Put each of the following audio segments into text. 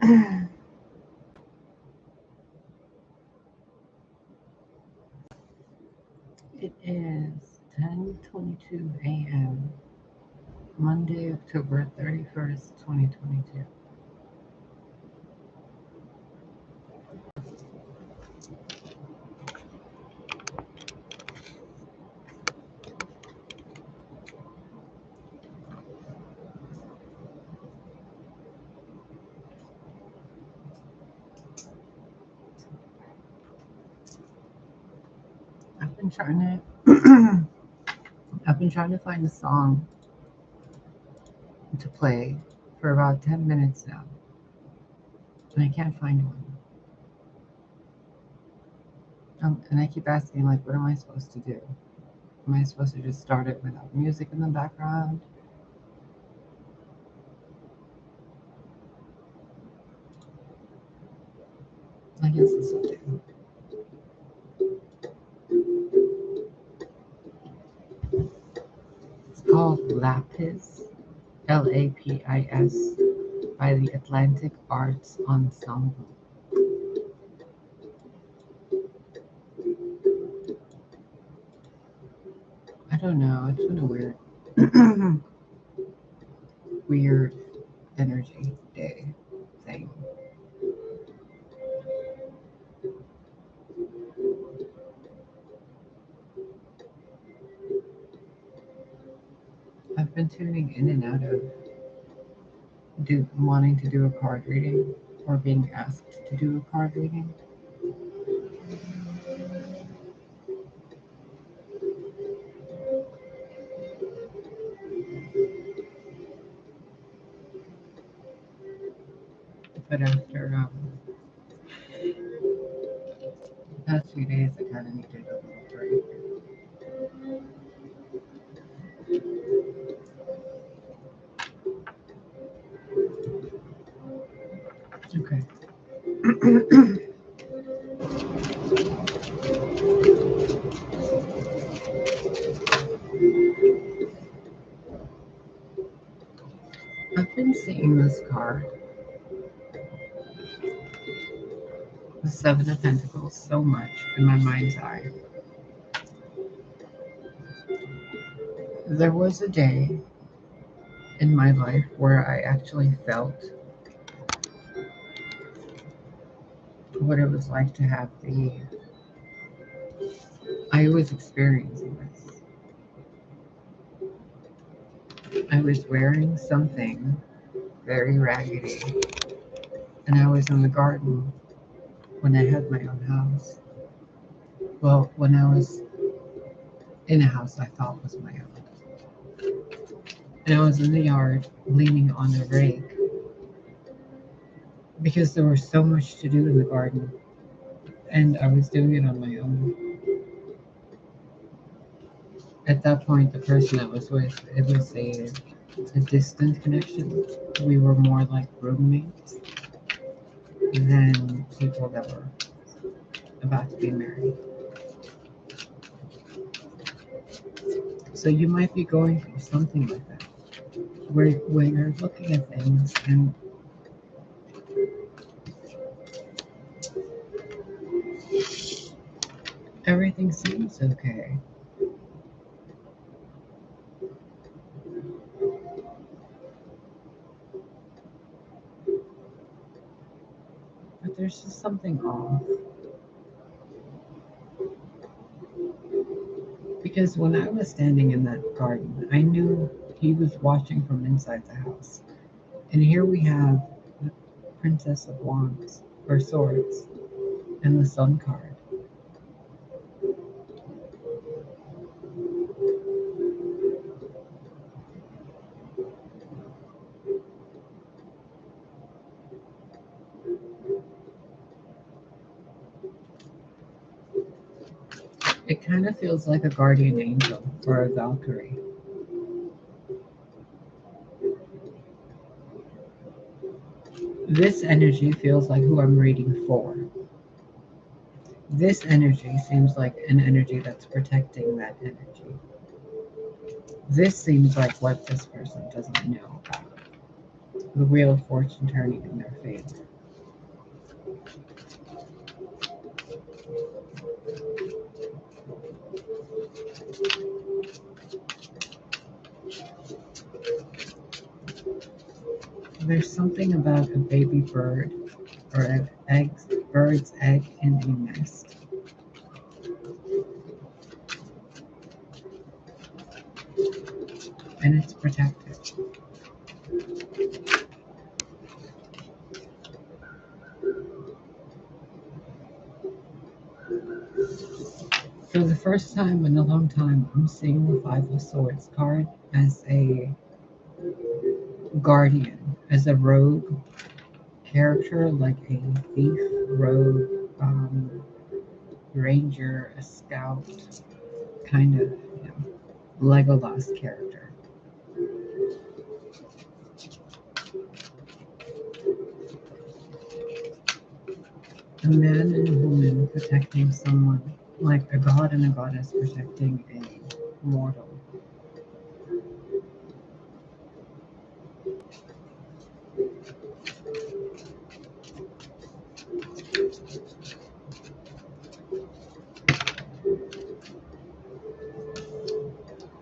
It is 10:22 a.m. Monday, October 31st, 2022. I've been trying to I've been trying to find a song to play for about 10 minutes now, and I can't find one. And I keep asking, like, what am I supposed to do? Am I supposed to just start it without music in the background? I guess this will do. It's called Lapis, Lapis, by the Atlantic Arts Ensemble. I don't know, it's been a weird energy day thing. I've been tuning in and out of wanting to do a card reading or being asked to do a card reading. But after the past few days, I kind of needed a little break. Okay. I've been seeing this card, the Seven of Pentacles, so much in my mind's eye. There was a day in my life where I actually felt what it was like to have I was experiencing this. I was wearing something very raggedy, and I was in the garden when I had my own house. Well, when I was in a house I thought was my own. And I was in the yard leaning on a rake because there was so much to do in the garden, and I was doing it on my own. At that point, the person I was with, it was a distant connection. We were more like roommates than people that were about to be married. So you might be going through something like that, where you're looking at things and everything seems okay. But there's just something off. Because when I was standing in that garden, I knew he was watching from inside the house. And here we have the Princess of Wands, or Swords, and the Sun card. It kind of feels like a guardian angel or a Valkyrie. This energy feels like who I'm reading for. This energy seems like an energy that's protecting that energy. This seems like what this person doesn't know about the Wheel of Fortune turning in their favor. There's something about a baby bird or an bird's egg in a nest. And it's protected. For the first time in a long time, I'm seeing the Five of Swords card as a guardian, as a rogue character, like a thief, rogue, ranger, a scout, kind of, Legolas character. A man and a woman protecting someone, like a god and a goddess protecting a mortal.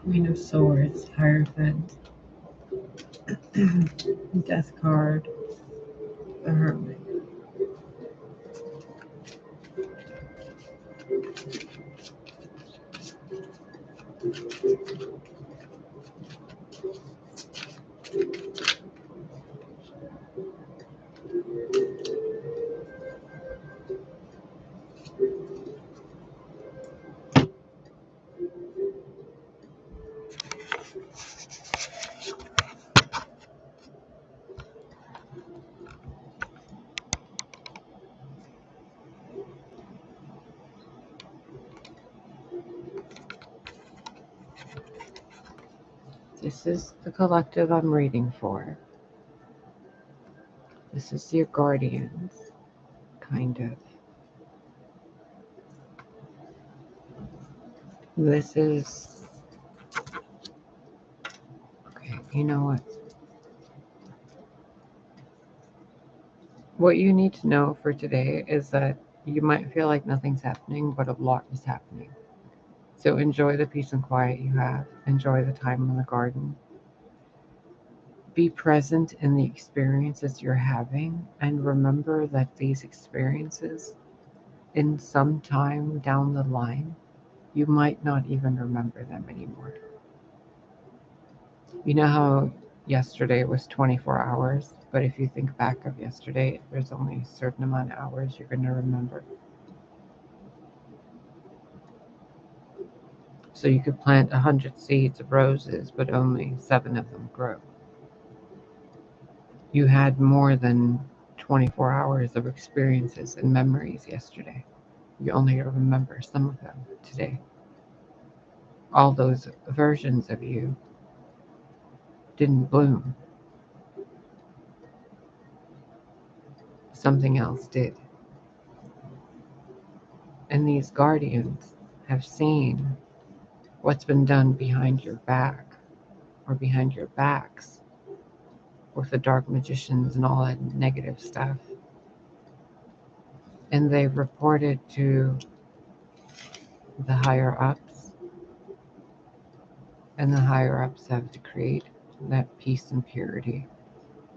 Queen of Swords, Hierophant, Death card, the Hermit. This is the collective I'm reading for. This is your guardians, kind of. This is... Okay, you know what? What you need to know for today is that you might feel like nothing's happening, but a lot is happening. So enjoy the peace and quiet you have. Enjoy the time in the garden. Be present in the experiences you're having, and remember that these experiences, in some time down the line, you might not even remember them anymore. You know how yesterday was 24 hours, but if you think back of yesterday, there's only a certain amount of hours you're going to remember. So you could plant 100 seeds of roses, but only 7 of them grow. You had more than 24 hours of experiences and memories yesterday. You only remember some of them today. All those versions of you didn't bloom. Something else did. And these guardians have seen what's been done behind your back or behind your backs with the dark magicians and all that negative stuff. And they've reported to the higher ups, and the higher ups have decreed that peace and purity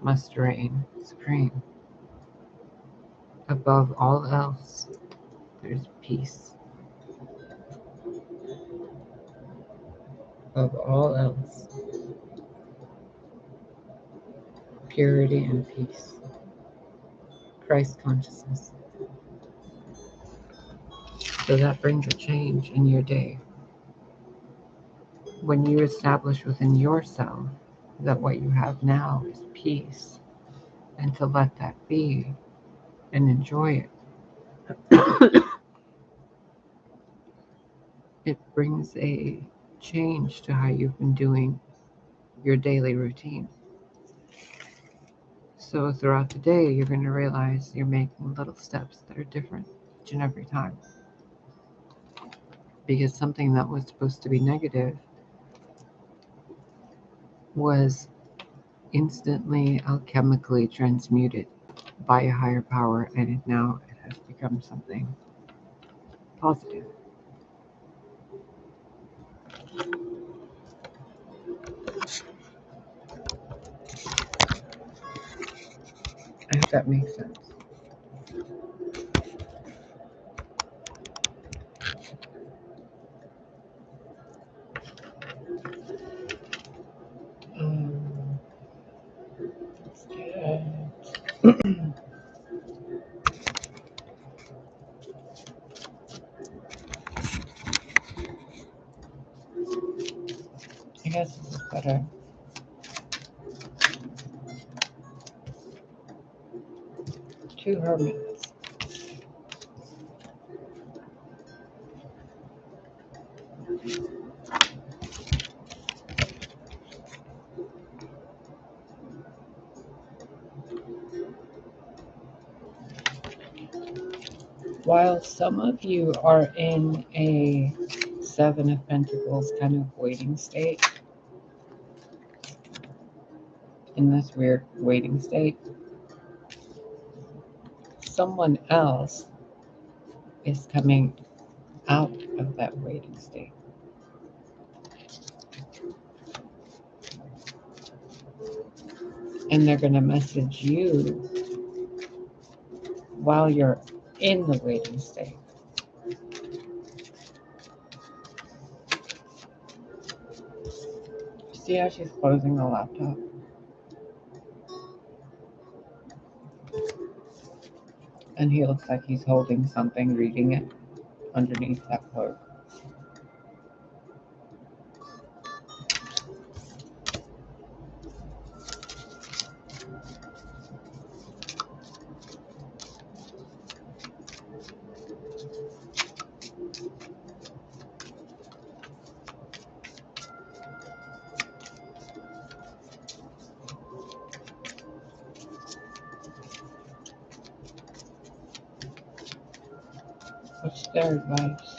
must reign supreme. Above all else, there's peace. Above all else, purity and peace. Christ consciousness. So that brings a change in your day. When you establish within yourself that what you have now is peace, and to let that be and enjoy it, it brings a change to how you've been doing your daily routine. So throughout the day, you're going to realize you're making little steps that are different each and every time. Because something that was supposed to be negative was instantly alchemically transmuted by a higher power, and now it has become something positive. I hope that makes sense. Let's get I guess this is better. Two hermits. While some of you are in a Seven of Pentacles kind of waiting state, in this weird waiting state, someone else is coming out of that waiting state. And they're going to message you while you're in the waiting state. See how she's closing the laptop? And he looks like he's holding something, reading it underneath that cloak. What's their advice?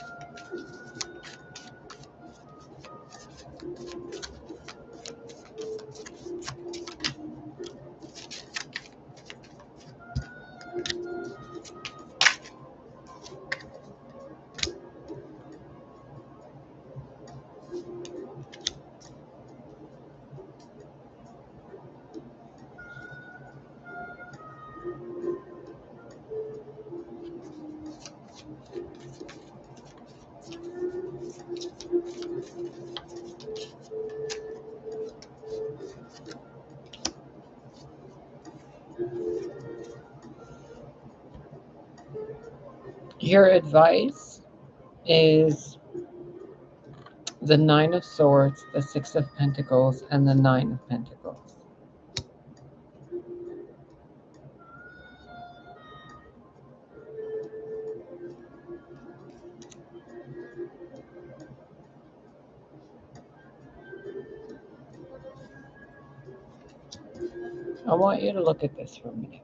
Your advice is the Nine of Swords, the Six of Pentacles, and the Nine of Pentacles. I want you to look at this for a minute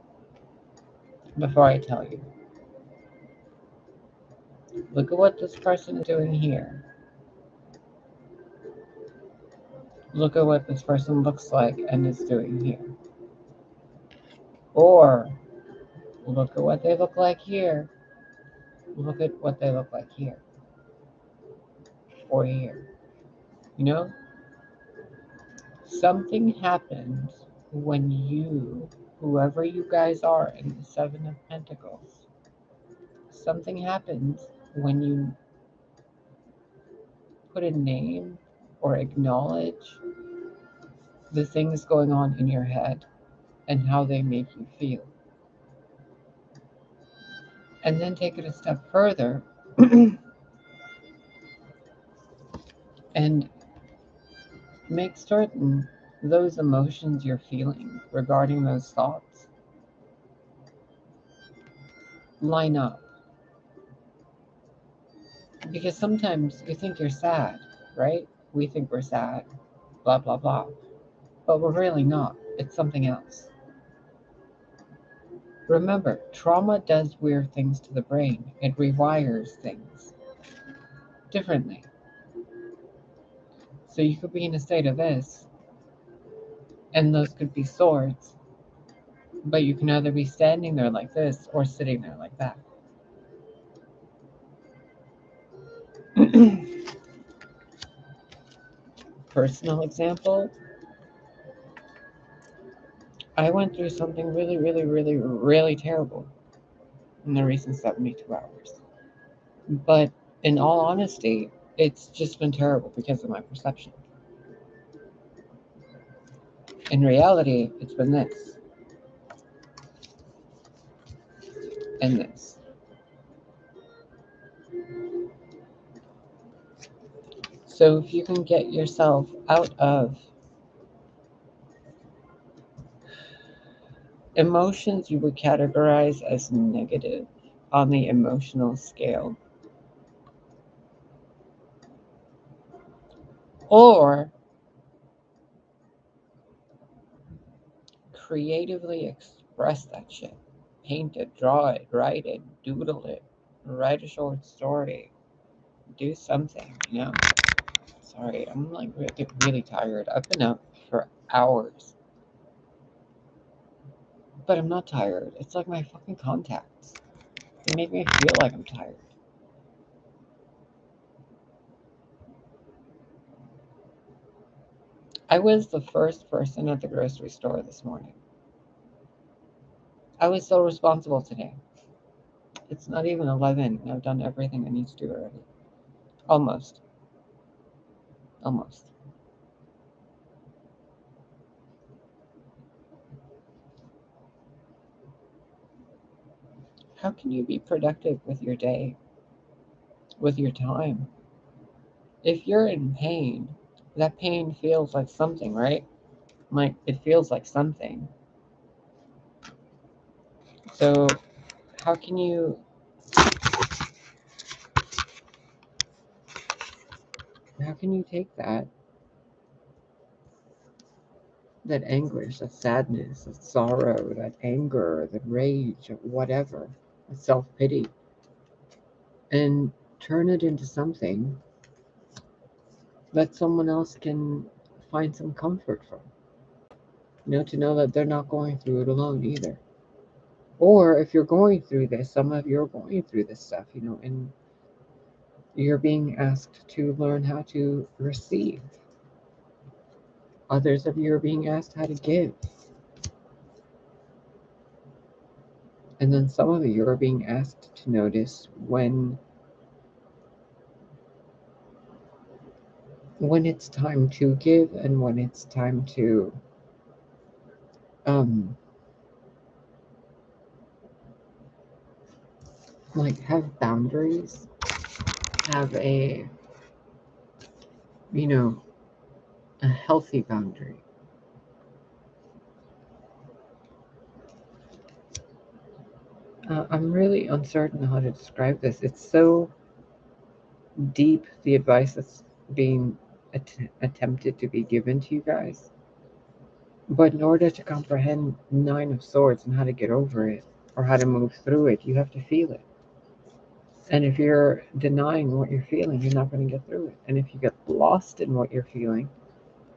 before I tell you. Look at what this person is doing here. Look at what this person looks like and is doing here. Or look at what they look like here. Look at what they look like here. Or here. You know? Something happens when you, whoever you guys are in the Seven of Pentacles, something happens when you put a name or acknowledge the things going on in your head and how they make you feel. And then take it a step further and make certain those emotions you're feeling regarding those thoughts line up. Because sometimes you think you're sad, right? We think we're sad, blah, blah, blah. But we're really not. It's something else. Remember, trauma does weird things to the brain. It rewires things differently. So you could be in a state of this, and those could be swords, but you can either be standing there like this or sitting there like that. Personal example, I went through something really, really, really, really terrible in the recent 72 hours. But in all honesty, it's just been terrible because of my perception. In reality, it's been this and this. So if you can get yourself out of emotions you would categorize as negative on the emotional scale, or creatively express that shit. Paint it, draw it, write it, doodle it, write a short story, do something, you know? Sorry, I'm like really, really tired. I've been up for hours. But I'm not tired. It's like my fucking contacts. They make me feel like I'm tired. I was the first person at the grocery store this morning. I was so responsible today. It's not even 11 and I've done everything I need to do already. Almost. Almost. How can you be productive with your day, with your time? If you're in pain, that pain feels like something, right? Like it feels like something. So how can you take that anguish, that sadness, that sorrow, that anger, that rage, whatever, that self-pity, and turn it into something that someone else can find some comfort from? To know that they're not going through it alone either. Or if you're going through this, some of you are going through this stuff, and you're being asked to learn how to receive. Others of you are being asked how to give. And then some of you are being asked to notice when it's time to give and when it's time to have boundaries, have a healthy boundary. I'm really uncertain how to describe this. It's so deep, the advice that's being attempted to be given to you guys. But in order to comprehend Nine of Swords and how to get over it or how to move through it, you have to feel it. And if you're denying what you're feeling, you're not going to get through it. And if you get lost in what you're feeling,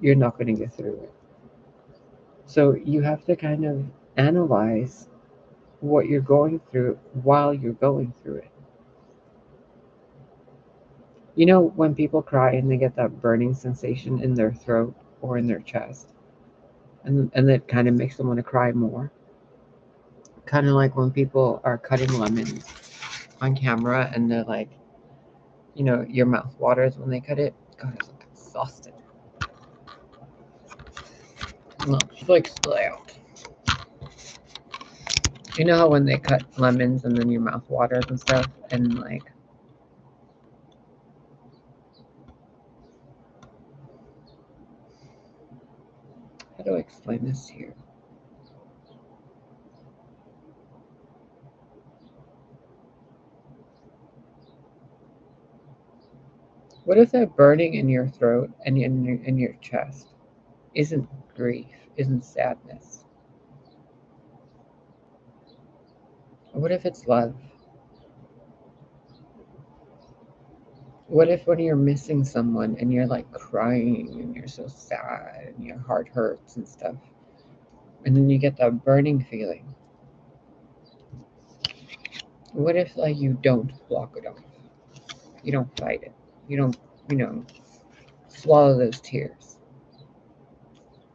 you're not going to get through it. So you have to kind of analyze what you're going through while you're going through it. When people cry and they get that burning sensation in their throat or in their chest, and that kind of makes them want to cry more. Kind of like when people are cutting lemons on camera and they're like, your mouth waters when they cut it. God, I look exhausted. Look, she's like still out. You know how when they cut lemons and then your mouth waters and stuff, and like, how do I explain this to you? What if that burning in your throat and in your chest isn't grief, isn't sadness? What if it's love? What if when you're missing someone and you're like crying and you're so sad and your heart hurts and stuff, and then you get that burning feeling? What if like you don't block it off? You don't fight it. You don't, swallow those tears.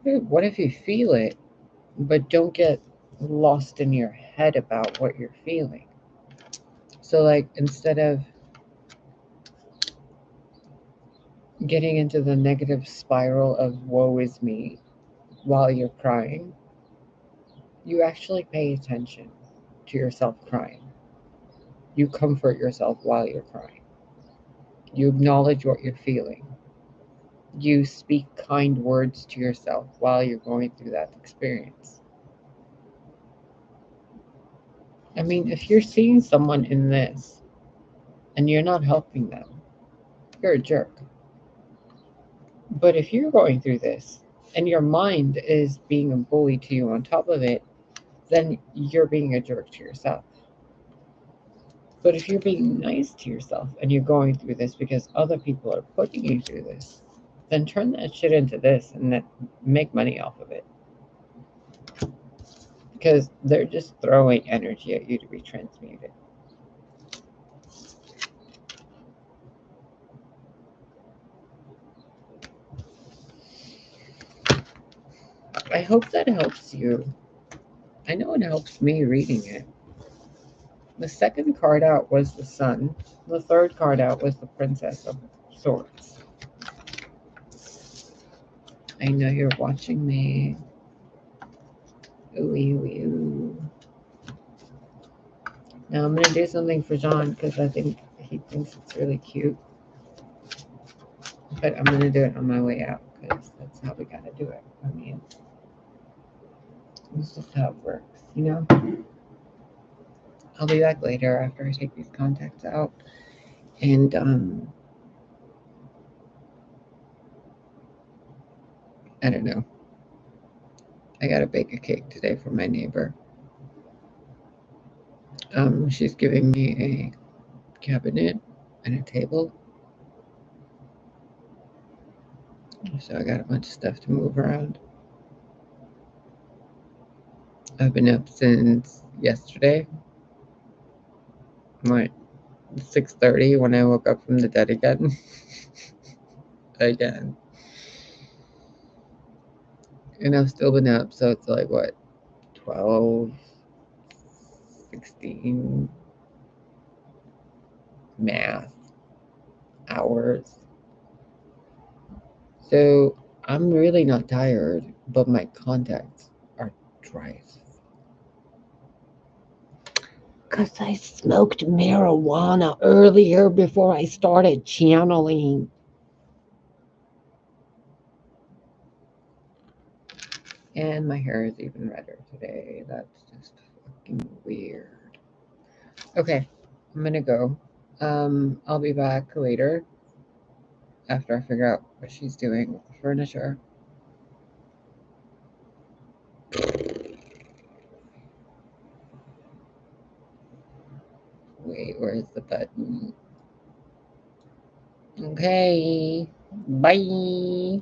What if you feel it But don't get lost in your head about what you're feeling. So, like, instead of getting into the negative spiral of woe is me while you're crying, you actually pay attention to yourself crying. You comfort yourself while you're crying. You acknowledge what you're feeling. You speak kind words to yourself while you're going through that experience. I mean, if you're seeing someone in this and you're not helping them, you're a jerk. But if you're going through this and your mind is being a bully to you on top of it, then you're being a jerk to yourself. But if you're being nice to yourself and you're going through this because other people are putting you through this, then turn that shit into this and then make money off of it. Because they're just throwing energy at you to be transmuted. I hope that helps you. I know it helps me reading it. The second card out was the Sun. The third card out was the Princess of Swords. I know you're watching me. Ooh, ooh, ooh. Now I'm going to do something for John because I think he thinks it's really cute. But I'm going to do it on my way out because that's how we got to do it. I mean, this is how it works, you know? I'll be back later after I take these contacts out. And, I don't know. I got to bake a cake today for my neighbor. She's giving me a cabinet and a table. So I got a bunch of stuff to move around. I've been up since yesterday, like 6:30 when I woke up from the dead again. Again. And I've still been up, so it's like what, 12, 16 math hours. So I'm really not tired, but my contacts are dry as fuck. 'Cause I smoked marijuana earlier before I started channeling. And my hair is even redder today. That's just fucking weird. Okay, I'm gonna go. I'll be back later after I figure out what she's doing with the furniture. Wait, where's the button? Okay, bye.